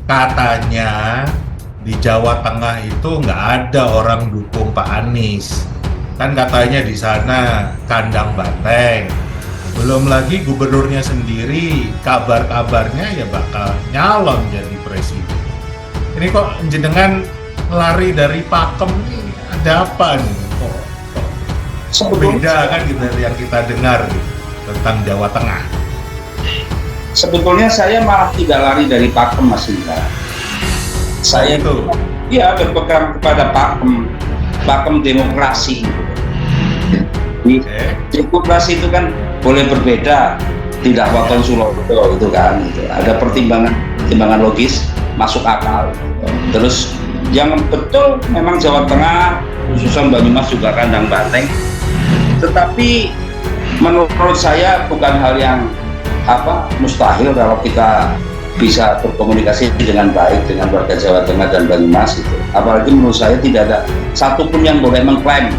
Katanya di Jawa Tengah itu nggak ada orang dukung Pak Anies. Kan katanya di sana kandang banteng. Belum lagi gubernurnya sendiri, kabar-kabarnya ya bakal nyalon jadi presiden. Ini kok jenengan lari dari pakem nih, ada apa nih? Kok beda kan gitu dari yang kita dengar gitu, tentang Jawa Tengah. Sebetulnya saya malah tidak lari dari pakem, Mas Indra. Saya itu ya berpegang kepada pakem demokrasi. Demokrasi itu kan boleh berbeda, tidak waton suloyo itu kan, gitu. Ada pertimbangan logis, masuk akal. Terus yang betul memang Jawa Tengah, khususnya Banyumas juga kandang banteng. Tetapi menurut saya bukan hal yang mustahil kalau kita bisa berkomunikasi dengan baik dengan warga Jawa Tengah dan Banyumas itu. Apalagi menurut saya tidak ada satupun yang boleh mengklaim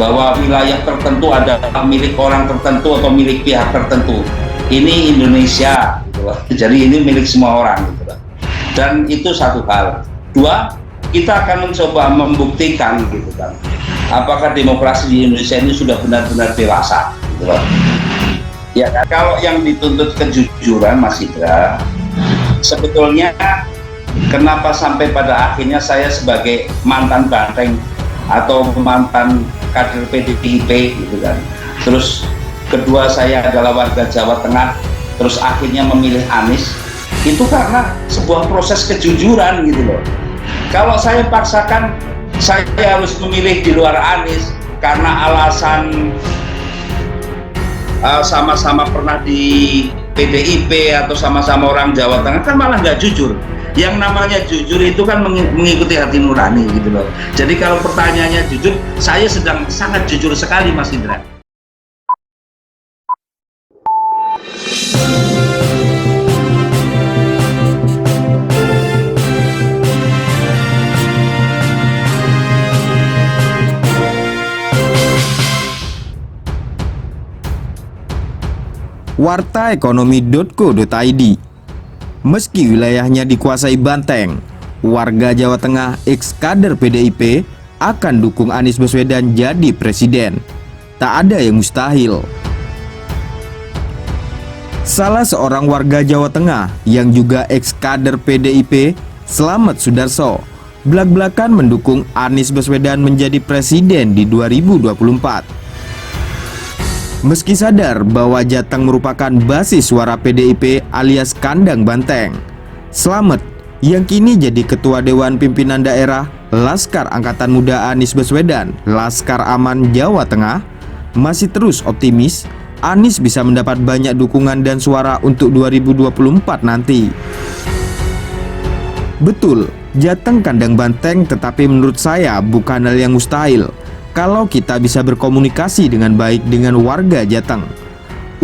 bahwa wilayah tertentu adalah milik orang tertentu atau milik pihak tertentu. Ini Indonesia, gitu. Jadi ini milik semua orang, gitu. Dan itu satu hal. Dua, kita akan mencoba membuktikan, gitu kan, apakah demokrasi di Indonesia ini sudah benar-benar dewasa, gitu. Ya, kalau yang dituntut kejujuran, Mas Indra, sebetulnya kenapa sampai pada akhirnya saya sebagai mantan banteng atau mantan kader PDIP gitu kan, terus kedua saya adalah warga Jawa Tengah, terus akhirnya memilih Anies, itu karena sebuah proses kejujuran gitu loh. Kalau saya paksakan saya harus memilih di luar Anies karena alasan sama-sama pernah di PDIP atau sama-sama orang Jawa Tengah, kan malah nggak jujur. Yang namanya jujur itu kan mengikuti hati nurani gitu loh. Jadi kalau pertanyaannya jujur, saya sedang sangat jujur sekali, Mas Indra. wartaekonomi.co.id. Meski wilayahnya dikuasai banteng, warga Jawa Tengah ex-kader PDIP akan dukung Anies Baswedan jadi presiden. Tak ada yang mustahil. Salah seorang warga Jawa Tengah yang juga ex-kader PDIP, Slamet Sudarso, belak-belakan mendukung Anies Baswedan menjadi presiden di 2024. Meski sadar bahwa Jateng merupakan basis suara PDIP alias kandang banteng, Slamet yang kini jadi Ketua Dewan Pimpinan Daerah Laskar Angkatan Muda Anies Baswedan, Laskar Aman Jawa Tengah, masih terus optimis Anies bisa mendapat banyak dukungan dan suara untuk 2024 nanti. Betul, Jateng kandang banteng, tetapi menurut saya bukan hal yang mustahil kalau kita bisa berkomunikasi dengan baik dengan warga Jateng,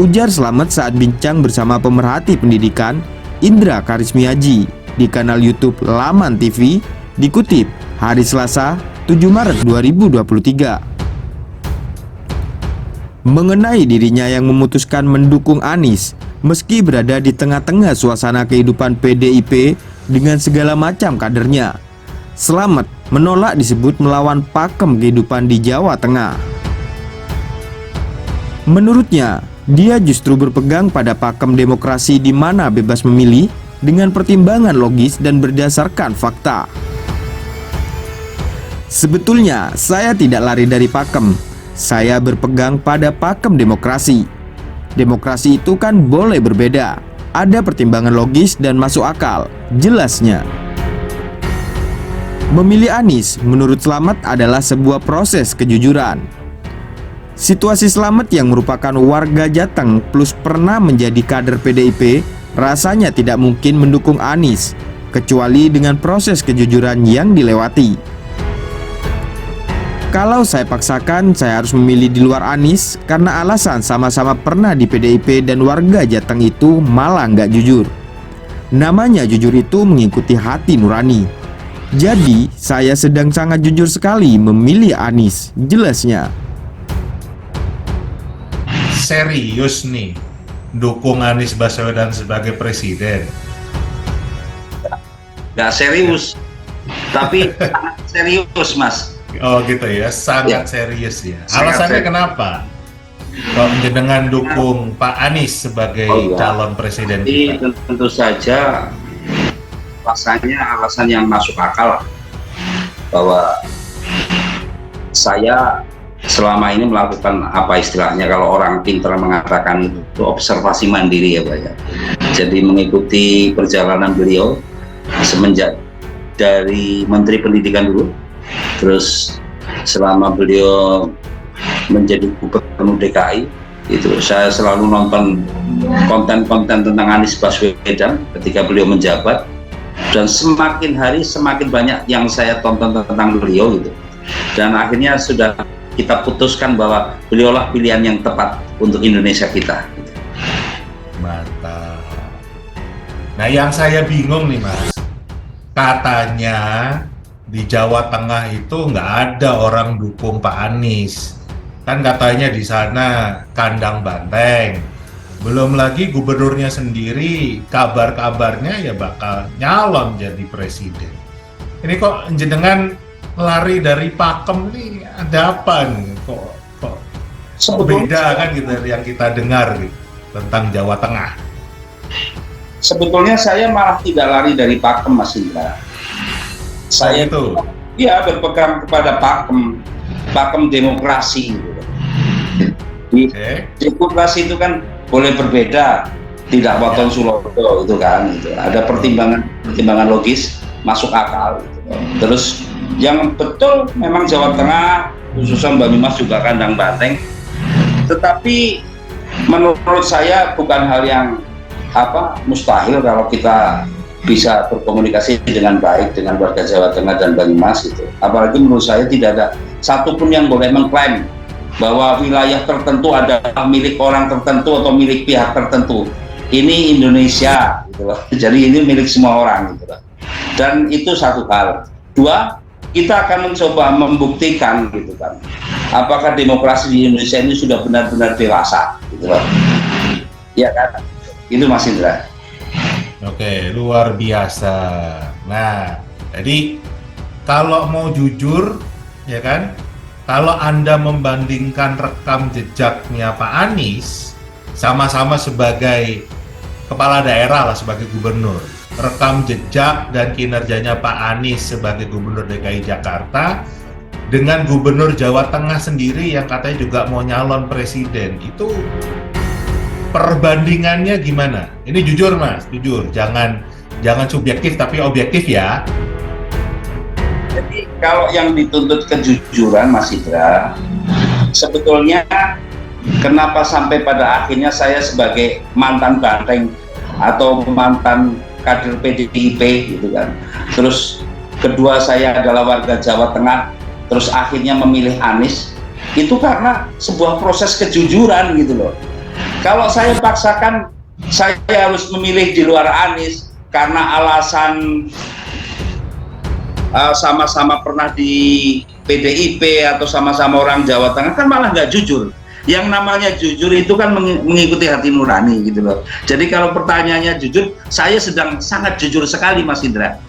ujar Slamet saat bincang bersama pemerhati pendidikan Indra Karismiaji di kanal YouTube Laman TV, dikutip hari Selasa 7 Maret 2023. Mengenai dirinya yang memutuskan mendukung Anies meski berada di tengah-tengah suasana kehidupan PDIP dengan segala macam kadernya, Slamet menolak disebut melawan pakem kehidupan di Jawa Tengah. Menurutnya, dia justru berpegang pada pakem demokrasi di mana bebas memilih dengan pertimbangan logis dan berdasarkan fakta. Sebetulnya, saya tidak lari dari pakem. Saya berpegang pada pakem demokrasi. Demokrasi itu kan boleh berbeda, ada pertimbangan logis dan masuk akal, jelasnya. Memilih Anies menurut Slamet adalah sebuah proses kejujuran. Situasi Slamet yang merupakan warga Jateng plus pernah menjadi kader PDIP rasanya tidak mungkin mendukung Anies kecuali dengan proses kejujuran yang dilewati. Kalau saya paksakan, saya harus memilih di luar Anies karena alasan sama-sama pernah di PDIP dan warga Jateng itu malah nggak jujur. Namanya jujur itu mengikuti hati nurani. Jadi, saya sedang sangat jujur sekali memilih Anies, jelasnya. Serius nih, dukung Anies Baswedan sebagai presiden? nggak serius, tapi sangat serius, Mas. Oh gitu ya, sangat Ya. serius ya. Sangat Alasannya serius. kenapa? Kalau jenengan dukung Pak Anies sebagai Oh, iya. calon presiden Jadi kita. tentu saja alasan yang masuk akal lah, bahwa saya selama ini melakukan apa istilahnya kalau orang pintar mengatakan itu observasi mandiri ya Pak ya. Jadi mengikuti perjalanan beliau semenjak dari Menteri Pendidikan dulu, terus selama beliau menjadi Gubernur DKI itu saya selalu nonton konten-konten tentang Anies Baswedan ketika beliau menjabat, dan semakin hari semakin banyak yang saya tonton tentang beliau gitu, dan akhirnya sudah kita putuskan bahwa beliaulah pilihan yang tepat untuk Indonesia kita. Mantap. Nah yang saya bingung nih Mas, katanya di Jawa Tengah itu nggak ada orang dukung Pak Anies. Kan katanya di sana kandang banteng. Belum lagi gubernurnya sendiri kabar-kabarnya ya bakal nyalon jadi presiden. Ini kok jenengan lari dari pakem nih, ada apa nih? Kok beda kan gitu dari yang kita dengar gitu tentang Jawa Tengah. Sebetulnya saya malah tidak lari dari pakem, Mas Indra. Saya itu ya berpegang kepada pakem demokrasi gitu. Demokrasi itu kan boleh berbeda, tidak waton suloyo itu kan, itu ada pertimbangan logis, masuk akal gitu. Terus yang betul memang Jawa Tengah khususnya Banyumas juga kandang banteng, tetapi menurut saya bukan hal yang mustahil kalau kita bisa berkomunikasi dengan baik dengan warga Jawa Tengah dan Banyumas itu. Apalagi menurut saya tidak ada satupun yang boleh mengklaim bahwa wilayah tertentu adalah milik orang tertentu atau milik pihak tertentu. Ini Indonesia gitu loh. Jadi ini milik semua orang gitu loh. Dan itu satu hal. Dua, kita akan mencoba membuktikan gitu kan, apakah demokrasi di Indonesia ini sudah benar-benar dewasa gitu loh. Ya kan? Itu Mas Indra. Oke, luar biasa. Nah, jadi kalau mau jujur, ya kan, kalau Anda membandingkan rekam jejaknya Pak Anies, sama-sama sebagai kepala daerah lah, sebagai gubernur, rekam jejak dan kinerjanya Pak Anies sebagai gubernur DKI Jakarta dengan gubernur Jawa Tengah sendiri yang katanya juga mau nyalon presiden, itu perbandingannya gimana? Ini jujur Mas, jujur, jangan subjektif tapi objektif ya. Jadi kalau yang dituntut kejujuran Mas Indra, sebetulnya kenapa sampai pada akhirnya saya sebagai mantan banteng atau mantan kader PDIP gitu kan, terus kedua saya adalah warga Jawa Tengah, terus akhirnya memilih Anies, itu karena sebuah proses kejujuran gitu loh. Kalau saya paksakan saya harus memilih di luar Anies karena alasan sama-sama pernah di PDIP atau sama-sama orang Jawa Tengah, kan malah nggak jujur. Yang namanya jujur itu kan mengikuti hati nurani gitu loh. Jadi kalau pertanyaannya jujur, saya sedang sangat jujur sekali Mas Indra.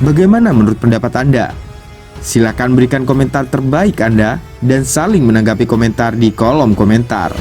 Bagaimana menurut pendapat Anda? Silakan berikan komentar terbaik Anda dan saling menanggapi komentar di kolom komentar.